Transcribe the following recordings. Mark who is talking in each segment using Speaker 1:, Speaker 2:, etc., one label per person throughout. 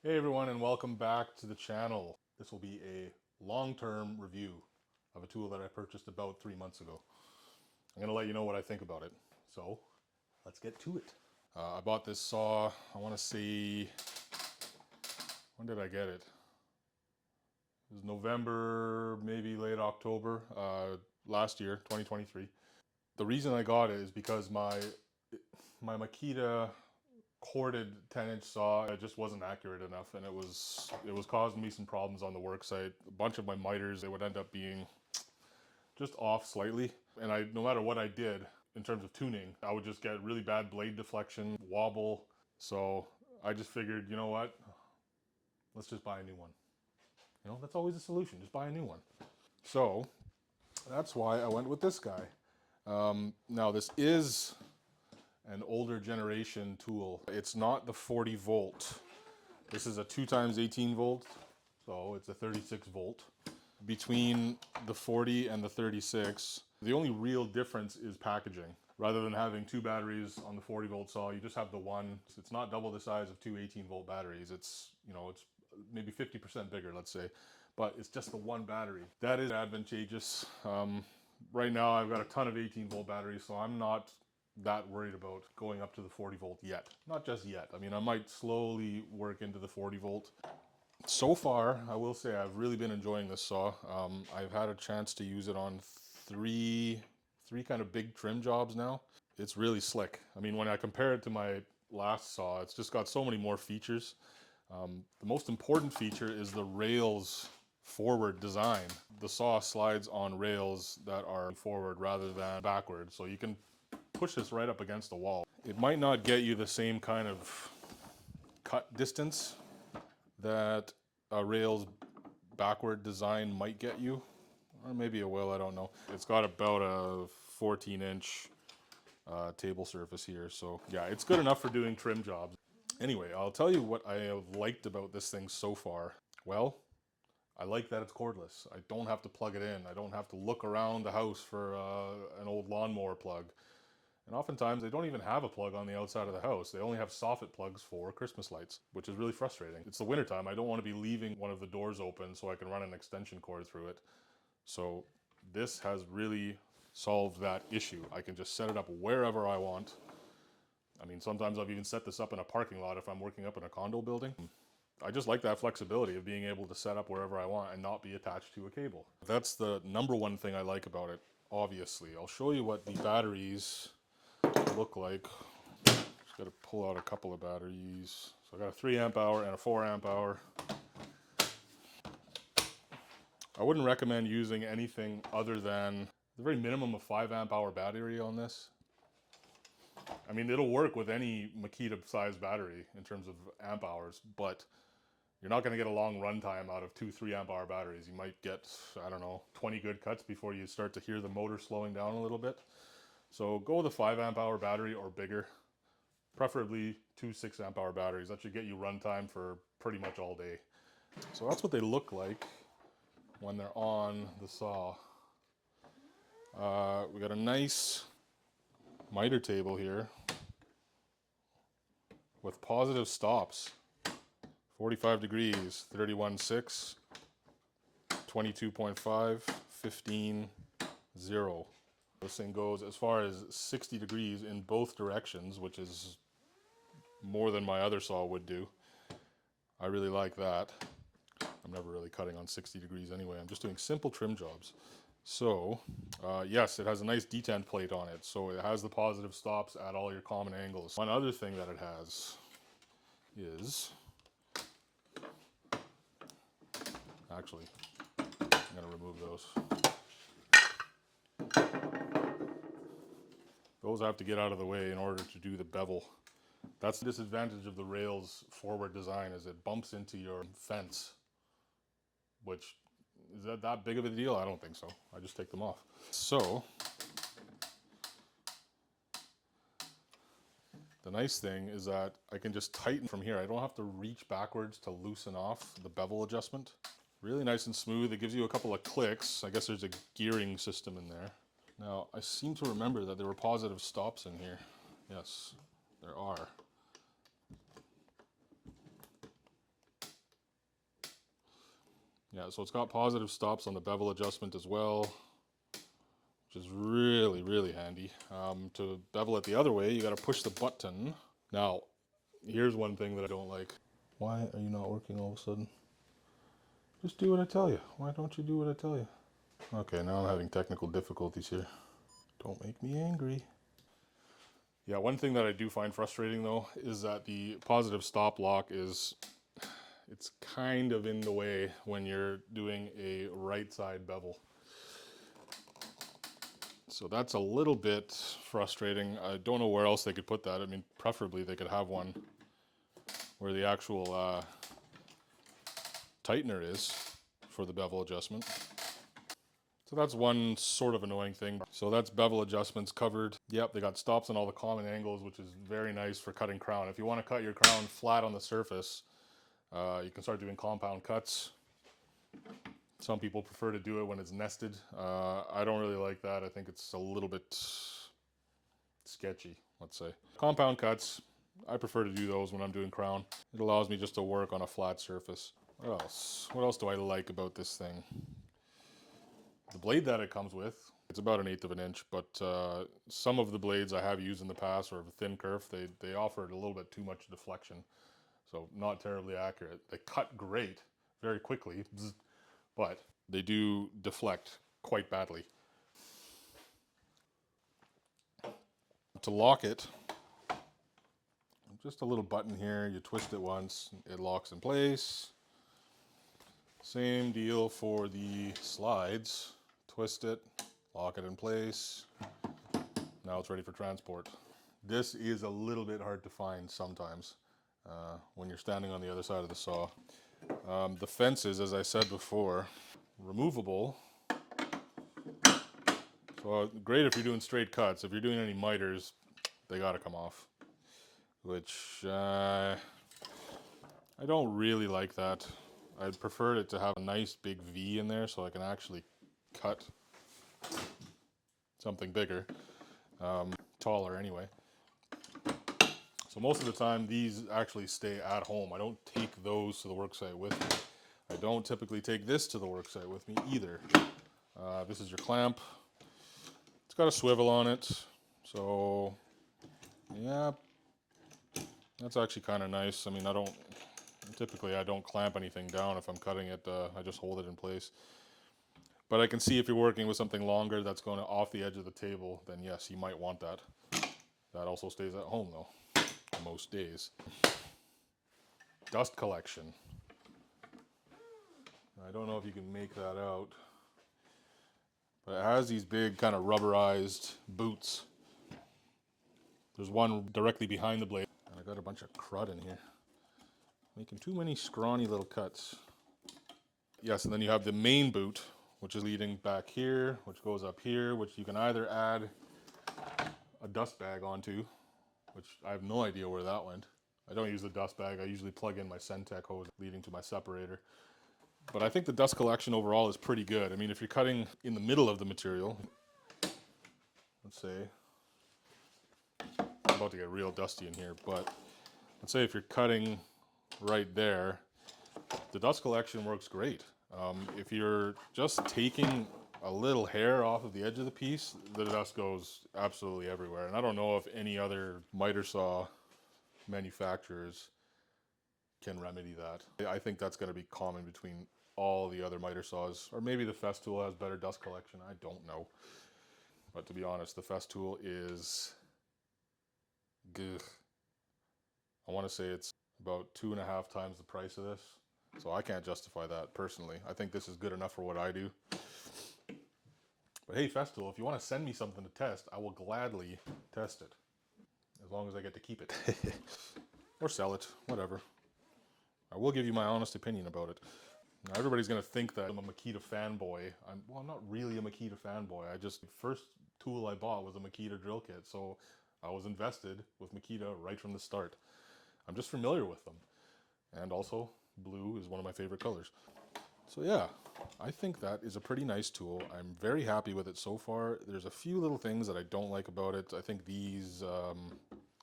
Speaker 1: Hey everyone, and welcome back to the channel. This will be a long-term review of a tool that I purchased about 3 months ago. I'm going to let you know what I think about it. So let's get to it. I bought this saw, I want to say, when did I get it? It was November, maybe late October, last year, 2023. The reason I got it is because my Makita corded 10-inch saw, it just wasn't accurate enough, and it was causing me some problems on the work site. A bunch of my miters, they would end up being just off slightly, and no matter what I did in terms of tuning, I would just get really bad blade deflection, wobble. So I just figured, you know what, let's just buy a new one. That's always the solution, just buy a new one. So that's why I went with this guy. Now this is an older generation tool. It's not the 40 volt. This is a 2 times 18 volt, so it's a 36 volt. Between the 40 and the 36, the only real difference is packaging. Rather than having 2 batteries on the 40 volt saw, you just have the one. It's not double the size of 2 18 volt batteries. It's maybe 50% bigger, let's say, but it's just the one battery. That is advantageous. Right now I've got a ton of 18 volt batteries, so I'm not that worried about going up to the 40 volt yet. Not just yet. I mean, I might slowly work into the 40 volt. So far, I will say I've really been enjoying this saw. I've had a chance to use it on three kind of big trim jobs now. It's really slick. I mean, when I compare it to my last saw, it's just got so many more features. The most important feature is the rails forward design. The saw slides on rails that are forward rather than backward, so you can push this right up against the wall. It might not get you the same kind of cut distance that a rails backward design might get you, or maybe it will, I don't know. It's got about a 14-inch table surface here, so yeah, it's good enough for doing trim jobs. Anyway, I'll tell you what I have liked about this thing so far. Well, I like that it's cordless. I don't have to plug it in. I don't have to look around the house for an old lawnmower plug. And oftentimes they don't even have a plug on the outside of the house. They only have soffit plugs for Christmas lights, which is really frustrating. It's the wintertime. I don't want to be leaving one of the doors open so I can run an extension cord through it. So this has really solved that issue. I can just set it up wherever I want. I mean, sometimes I've even set this up in a parking lot if I'm working up in a condo building. I just like that flexibility of being able to set up wherever I want and not be attached to a cable. That's the number one thing I like about it, obviously. I'll show you what the batteries look like. Just got to pull out a couple of batteries. So I got a 3 amp hour and a 4 amp hour. I wouldn't recommend using anything other than the very minimum of 5 amp hour battery on this. I mean, it'll work with any Makita size battery in terms of amp hours, but you're not going to get a long runtime out of 2-3 amp hour batteries. You might get, I don't know, 20 good cuts before you start to hear the motor slowing down a little bit. So go with a 5 amp hour battery or bigger, preferably 2 6 amp hour batteries. That should get you runtime for pretty much all day. So that's what they look like when they're on the saw. We got a nice miter table here with positive stops. 45 degrees, 31.6, 22.5, 15, 0. This thing goes as far as 60 degrees in both directions, which is more than my other saw would do. I really like that. I'm never really cutting on 60 degrees anyway. I'm just doing simple trim jobs. So, yes, it has a nice detent plate on it. So it has the positive stops at all your common angles. One other thing that it has is, actually, I'm going to remove those. Those have to get out of the way in order to do the bevel. That's the disadvantage of the rails forward design, is it bumps into your fence, which is that big of a deal? I don't think so. I just take them off. So the nice thing is that I can just tighten from here. I don't have to reach backwards to loosen off the bevel adjustment. Really nice and smooth. It gives you a couple of clicks. I guess there's a gearing system in there. Now, I seem to remember that there were positive stops in here. Yes, there are. Yeah, so it's got positive stops on the bevel adjustment as well, which is really, really handy. To bevel it the other way, you got to push the button. Now, here's one thing that I don't like. Why are you not working all of a sudden? Just do what I tell you. Why don't you do what I tell you? Okay, now I'm having technical difficulties here. Don't make me angry. Yeah, one thing that I do find frustrating though is that the positive stop lock it's kind of in the way when you're doing a right side bevel. So that's a little bit frustrating. I don't know where else they could put that. I mean, preferably they could have one where the actual tightener is for the bevel adjustment. So that's one sort of annoying thing. So that's bevel adjustments covered. Yep, they got stops on all the common angles, which is very nice for cutting crown. If you want to cut your crown flat on the surface, you can start doing compound cuts. Some people prefer to do it when it's nested. I don't really like that. I think it's a little bit sketchy, let's say. Compound cuts, I prefer to do those when I'm doing crown. It allows me just to work on a flat surface. What else? What else do I like about this thing? The blade that it comes with, it's about 1/8 of an inch, but some of the blades I have used in the past or thin kerf, they offered a little bit too much deflection. So not terribly accurate. They cut great, very quickly, but they do deflect quite badly. To lock it, just a little button here, you twist it once, it locks in place. Same deal for the slides. Twist it, lock it in place. Now it's ready for transport. This is a little bit hard to find sometimes when you're standing on the other side of the saw. The fences, as I said before, removable. So great if you're doing straight cuts. If you're doing any miters, they gotta come off. Which I don't really like that. I'd prefer it to have a nice big V in there so I can actually cut something bigger, taller anyway. So most of the time these actually stay at home. I don't take those to the worksite with me. I don't typically take this to the worksite with me either. This is your clamp. It's got a swivel on it. So yeah, that's actually kind of nice. I mean, typically I don't clamp anything down if I'm cutting it. I just hold it in place. But I can see if you're working with something longer that's going off the edge of the table, then yes, you might want that. That also stays at home though, most days. Dust collection. I don't know if you can make that out, but it has these big kind of rubberized boots. There's one directly behind the blade, and I got a bunch of crud in here. Making too many scrawny little cuts. Yes, and then you have the main boot, which is leading back here, which goes up here, which you can either add a dust bag onto, which I have no idea where that went. I don't use the dust bag. I usually plug in my Centec hose leading to my separator. But I think the dust collection overall is pretty good. I mean, if you're cutting in the middle of the material, let's say, I'm about to get real dusty in here, but let's say if you're cutting right there, the dust collection works great. If you're just taking a little hair off of the edge of the piece, the dust goes absolutely everywhere. And I don't know if any other miter saw manufacturers can remedy that. I think that's going to be common between all the other miter saws, or maybe the Festool has better dust collection. I don't know. But to be honest, the Festool is good. I want to say it's about 2.5 times the price of this. So I can't justify that personally. I think this is good enough for what I do. But hey, Festool, if you want to send me something to test, I will gladly test it. As long as I get to keep it. Or sell it, whatever. I will give you my honest opinion about it. Now everybody's going to think that I'm a Makita fanboy. Well, I'm not really a Makita fanboy. The first tool I bought was a Makita drill kit. So I was invested with Makita right from the start. I'm just familiar with them. And also, blue is one of my favorite colors. So yeah, I think that is a pretty nice tool. I'm very happy with it so far. There's a few little things that I don't like about it. I think these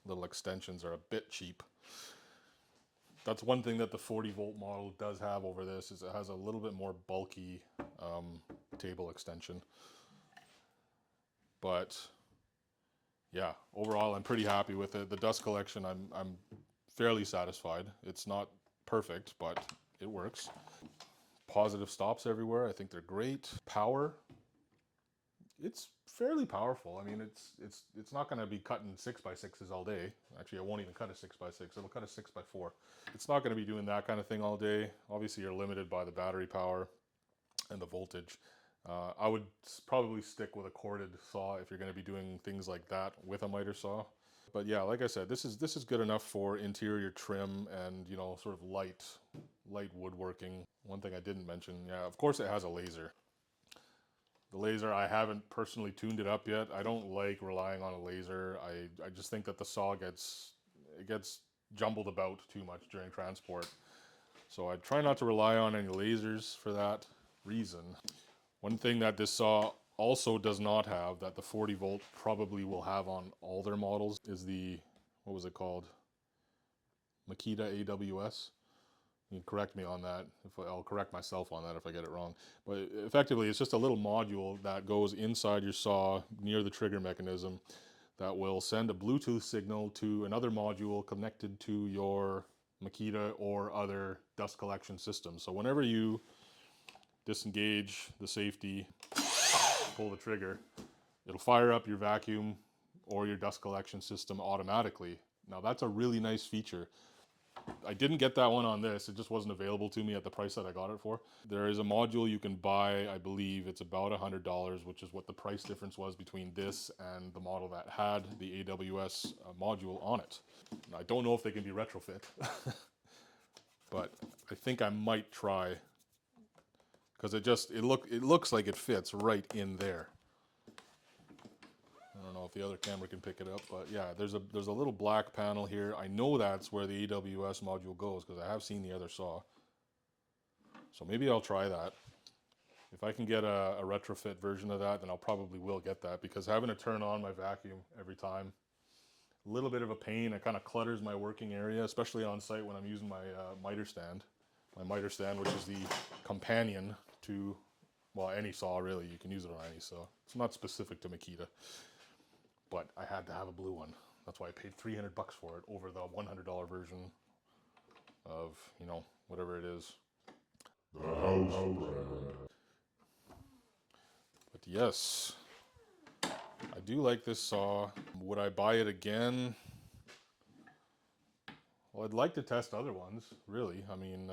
Speaker 1: little extensions are a bit cheap. That's one thing that the 40-volt model does have over this, is it has a little bit more bulky table extension. But yeah, overall I'm pretty happy with it. The dust collection, I'm fairly satisfied. It's not perfect, but it works. Positive stops everywhere. I think they're great. Power, it's fairly powerful. I mean, it's not going to be cutting 6x6s all day. Actually, I won't even cut a 6x6. It'll cut a 6x4. It's not going to be doing that kind of thing all day. Obviously, you're limited by the battery power and the voltage. I would probably stick with a corded saw if you're going to be doing things like that with a miter saw. But yeah, like I said, this is good enough for interior trim and, you know, sort of light woodworking. One thing I didn't mention, yeah, of course it has a laser. The laser, I haven't personally tuned it up yet. I don't like relying on a laser. I just think that the saw gets jumbled about too much during transport. So I try not to rely on any lasers for that reason. One thing that this saw also does not have, that the 40 volt probably will have on all their models, is the, what was it called? Makita AWS. You can correct me on that. I'll correct myself on that if I get it wrong. But effectively, it's just a little module that goes inside your saw near the trigger mechanism that will send a Bluetooth signal to another module connected to your Makita or other dust collection system. So whenever you disengage the safety, pull the trigger, it'll fire up your vacuum or your dust collection system automatically. Now that's a really nice feature. I didn't get that one on this. It just wasn't available to me at the price that I got it for. There is a module you can buy. I believe it's about $100, which is what the price difference was between this and the model that had the AWS module on it. And I don't know if they can be retrofit, but I think I might try, because it looks like it fits right in there. I don't know if the other camera can pick it up, but yeah, there's a little black panel here. I know that's where the AWS module goes because I have seen the other saw. So maybe I'll try that. If I can get a retrofit version of that, then I'll probably will get that, because having to turn on my vacuum every time, a little bit of a pain. It kind of clutters my working area, especially on site when I'm using my miter stand. My miter stand, which is the companion to, well, any saw really. You can use it on any saw. It's not specific to Makita. But I had to have a blue one. That's why I paid $300 for it over the $100 version of, you know, whatever it is. The house brand. But yes, I do like this saw. Would I buy it again? Well, I'd like to test other ones, really. I mean,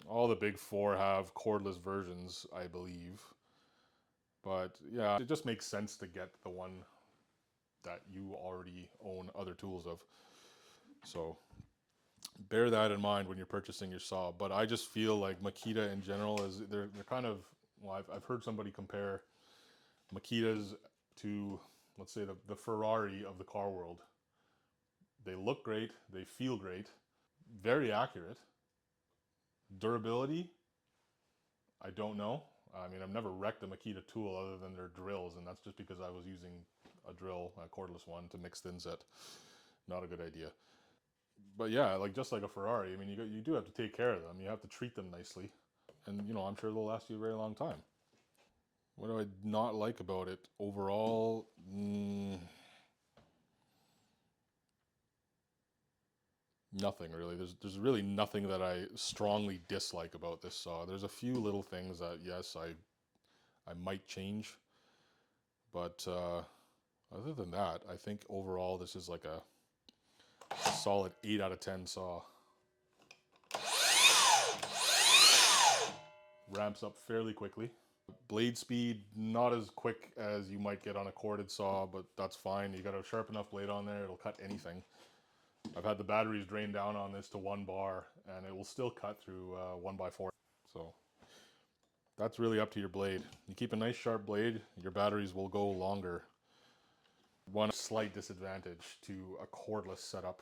Speaker 1: all the big four have cordless versions, I believe. But yeah, it just makes sense to get the one that you already own other tools of. So bear that in mind when you're purchasing your saw. But I just feel like Makita in general is, they're kind of, well, I've heard somebody compare Makitas to, let's say, the Ferrari of the car world. They look great, they feel great, very accurate. Durability, I don't know. I mean, I've never wrecked a Makita tool other than their drills, and that's just because I was using a drill, a cordless one, to mix thin set. Not a good idea. But yeah, like just like a Ferrari, I mean, you do have to take care of them. You have to treat them nicely, and you know, I'm sure they'll last you a very long time. What do I not like about it overall? Nothing really. There's really nothing that I strongly dislike about this saw. There's a few little things that, yes, I might change, but other than that, I think overall this is like a solid 8 out of 10 saw. Ramps up fairly quickly. Blade speed, not as quick as you might get on a corded saw, but that's fine. You got a sharp enough blade on there, it'll cut anything. I've had the batteries drained down on this to 1 bar, and it will still cut through 1x4. So that's really up to your blade. You keep a nice sharp blade, your batteries will go longer. One slight disadvantage to a cordless setup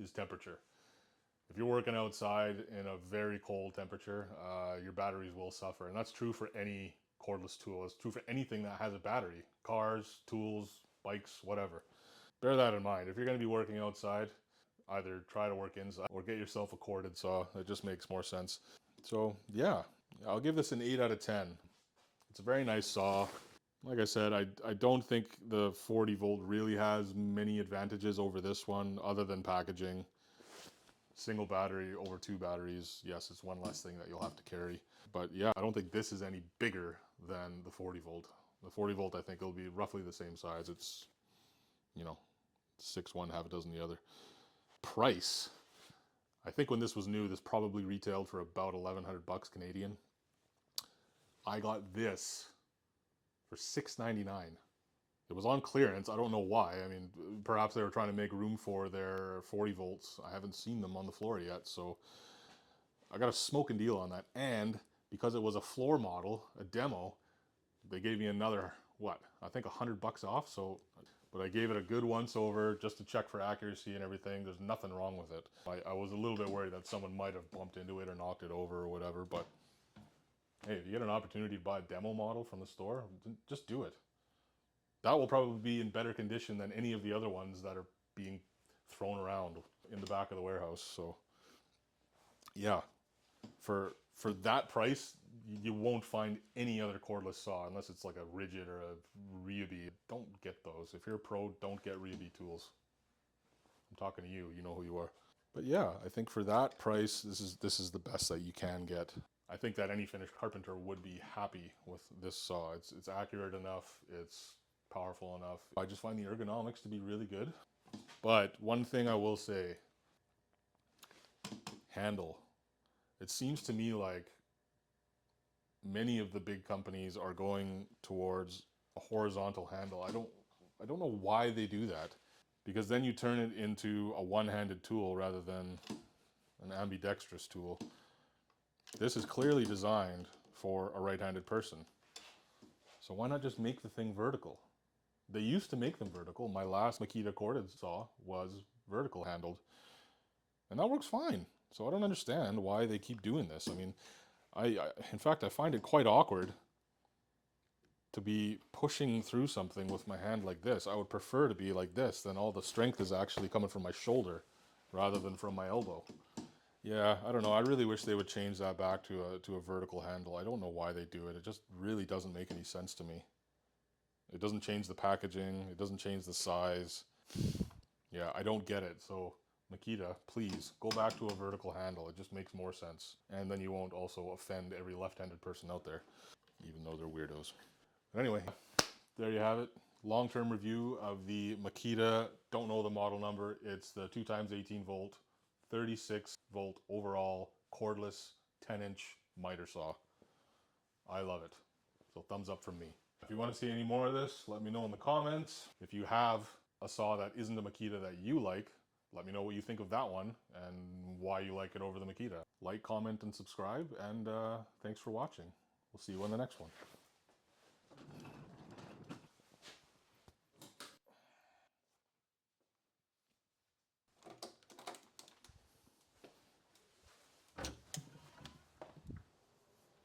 Speaker 1: is temperature. If you're working outside in a very cold temperature, your batteries will suffer. And that's true for any cordless tool. It's true for anything that has a battery. Cars, tools, bikes, whatever. Bear that in mind. If you're going to be working outside, Either try to work inside or get yourself a corded saw. It just makes more sense. So yeah, I'll give this an 8 out of 10. It's a very nice saw. Like I said, I don't think the 40 volt really has many advantages over this one other than packaging. Single battery over 2 batteries. Yes, it's one less thing that you'll have to carry. But yeah, I don't think this is any bigger than the 40 volt. The 40 volt, I think it'll be roughly the same size. It's, you know, 6 one, half a dozen the other. Price. I think when this was new, this probably retailed for about 1,100 bucks Canadian. I got this for $6.99. It was on clearance. I don't know why. I mean, perhaps they were trying to make room for their 40 volts. I haven't seen them on the floor yet, so I got a smoking deal on that. And because it was a floor model, a demo, they gave me another, what, I think 100 bucks off. So, but I gave it a good once over just to check for accuracy and everything. There's nothing wrong with it. I was a little bit worried that someone might have bumped into it or knocked it over or whatever, but hey, if you get an opportunity to buy a demo model from the store, just do it. That will probably be in better condition than any of the other ones that are being thrown around in the back of the warehouse. So yeah, for that price, you won't find any other cordless saw unless it's like a Rigid or a Ryobi. Don't get those. If you're a pro, don't get Ryobi tools. I'm talking to you. You know who you are. But yeah, I think for that price, this is the best that you can get. I think that any finished carpenter would be happy with this saw. It's accurate enough. It's powerful enough. I just find the ergonomics to be really good. But one thing I will say, handle. It seems to me like many of the big companies are going towards a horizontal handle. I don't know why they do that, because then you turn it into a one-handed tool rather than an ambidextrous tool. This is clearly designed for a right-handed person. So why not just make the thing vertical? They used to make them vertical. My last Makita corded saw was vertical handled, and that works fine. So I don't understand why they keep doing this. I mean, in fact, I find it quite awkward to be pushing through something with my hand like this. I would prefer to be like this, then all the strength is actually coming from my shoulder rather than from my elbow. Yeah, I don't know. I really wish they would change that back to a vertical handle. I don't know why they do it. It just really doesn't make any sense to me. It doesn't change the packaging. It doesn't change the size. Yeah, I don't get it. So Makita, please go back to a vertical handle. It just makes more sense. And then you won't also offend every left-handed person out there, even though they're weirdos. But anyway, there you have it. Long-term review of the Makita, don't know the model number. It's the 2x18 volt, 36 volt overall, cordless, 10-inch miter saw. I love it. So thumbs up from me. If you want to see any more of this, let me know in the comments. If you have a saw that isn't a Makita that you like, let me know what you think of that one and why you like it over the Makita. Like, comment, and subscribe, and thanks for watching. We'll see you on the next one.